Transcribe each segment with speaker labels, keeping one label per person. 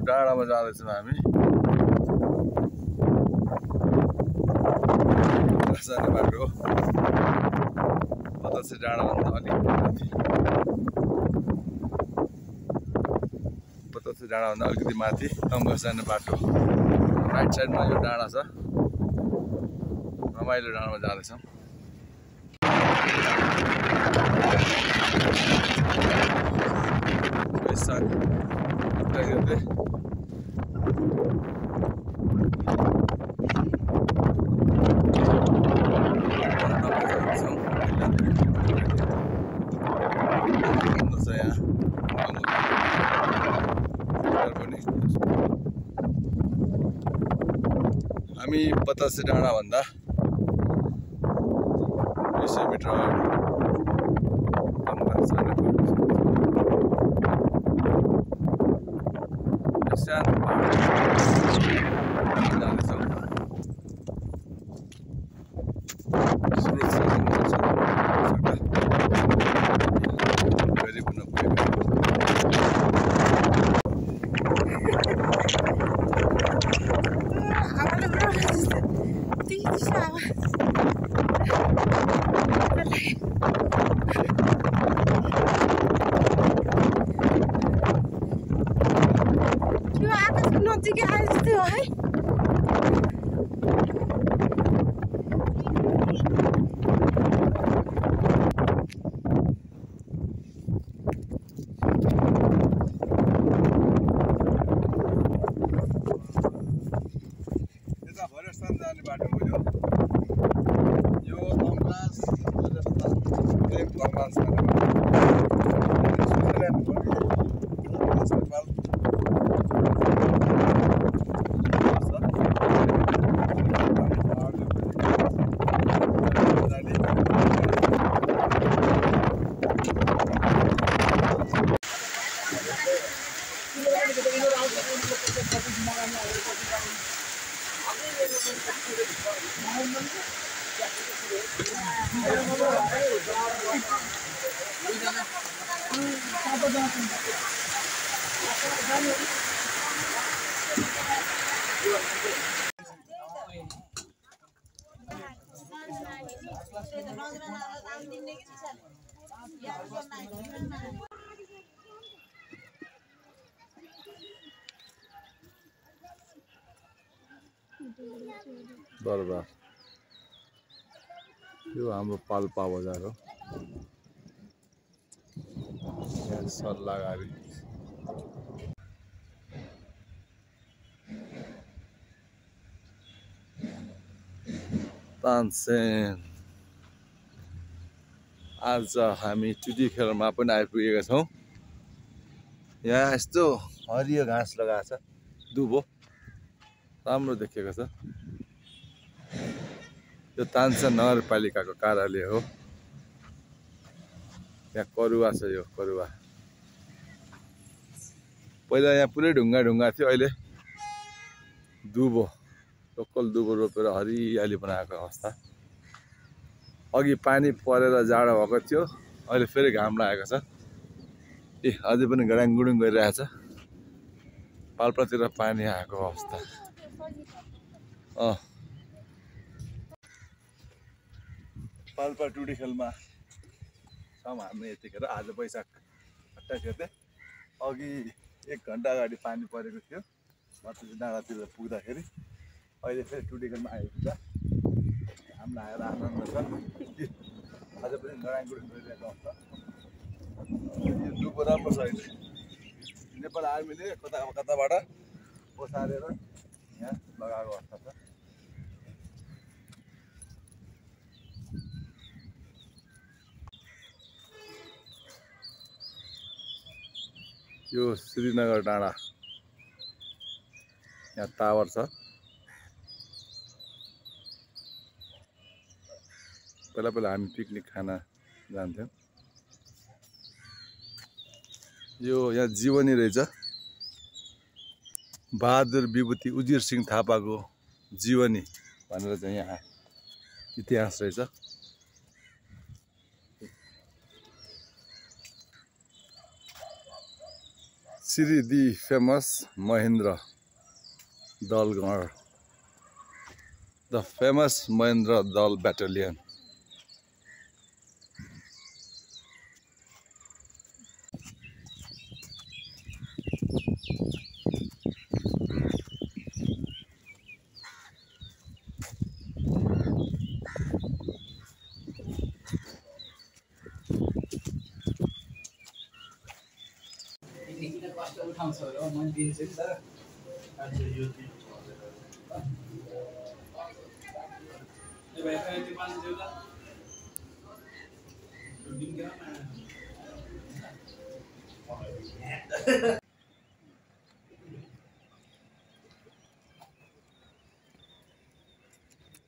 Speaker 1: डाँडामा जाँदैछौँ हामी। जाने बाटो हो बतासे डाँडाभन्दा अलिक माथि। बतासे डाँडाभन्दा अलिकति माथि तमघास जाने बाटो। राइट साइडमा यो डाँडा छ। रमाइलो डाँडामा जाँदैछौँ। हामी बतासे डाँडाभन्दा 200 मिटर अगाडि बरबार यो हाम्रो पाल्पा बजार हो। यहाँ सल्लाहगारी तानसेन। आज हामी टुडी खेलमा पनि आइपुगेका छौँ। यहाँ यस्तो हरियो घाँस लगाएको छ, दुबो राम्रो देखिएको छ। यो तानसेन नगरपालिकाको कार्यालय हो। यहाँ करुवा छ, यो करुवा। पहिला यहाँ पुरै ढुङ्गा ढुङ्गा थियो, अहिले दुबो लोकल दुबो रोपेर हरियाली बनाएको अवस्था। अघि पानी परेर जाडो भएको थियो, अहिले फेरि घाम लागेको छ। अझै पनि गडाङगुडुङ गरिरहेछ। पाल्पातिर पानी आएको अवस्था। पाल्पा टुडी खेलमा छौँ हामी यतिखेर। आज वैशाख 28 गते। अघि 1 घन्टा अगाडि पानी परेको थियो बतासे डाँडातिर पुग्दाखेरि। अहिले फेरि टुडी खेलमा आइपुग्छ। घाम लागेर आनन्द छ। आज पनि गडाङगुडुङ गरिरहेको अवस्था। यो दुबो राम्रो छ। अहिले नेपाल आर्मीले कता कताबाट ओसारेर यहाँ लगाएको अवस्था छ। यो श्रीनगर डाँडा, यहाँ टावर छ। पहिला पहिला हामी पिकनिक खान जान्थ्यौँ। यो यहाँ जीवनी रहेछ। बहादुर विभूति उजिर सिंह थापाको जीवनी भनेर चाहिँ यहाँ इतिहास रहेछ। Siri the famous Mahindra Dalgar. The famous Mahindra Dal Battalion.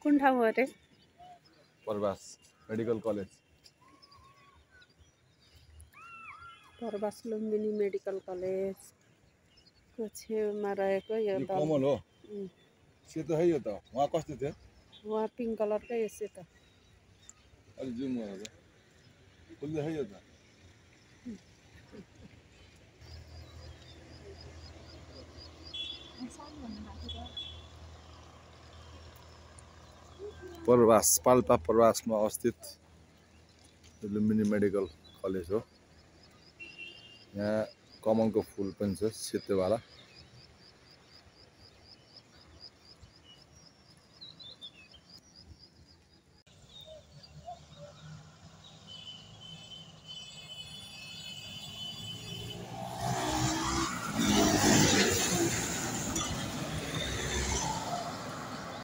Speaker 2: कुन ठाउँ हो रे?
Speaker 1: Parvas Medical College.
Speaker 2: Parvas Lumbini medical college को छेउमा रहेको यो
Speaker 1: यो
Speaker 2: दल
Speaker 1: कमल हो सेतो है यो त वहाँ कस्तो थियो
Speaker 2: वहाँ पिङ्क कलरकै यसै त
Speaker 1: अलि जुम गरेर फुल्दै है यो त परवास पाल्पा परवासमा अवस्थित लुम्बिनी मेडिकल कलेज हो यहाँ कमलको फुल पनि छ सेतोवाला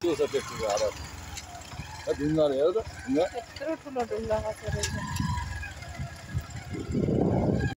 Speaker 1: के छ त्यस्तो हालत ढुङ्गाहरू हेर त ढुङ्गा
Speaker 2: यत्रो ठुलो ढुङ्गा खसेको रहेछ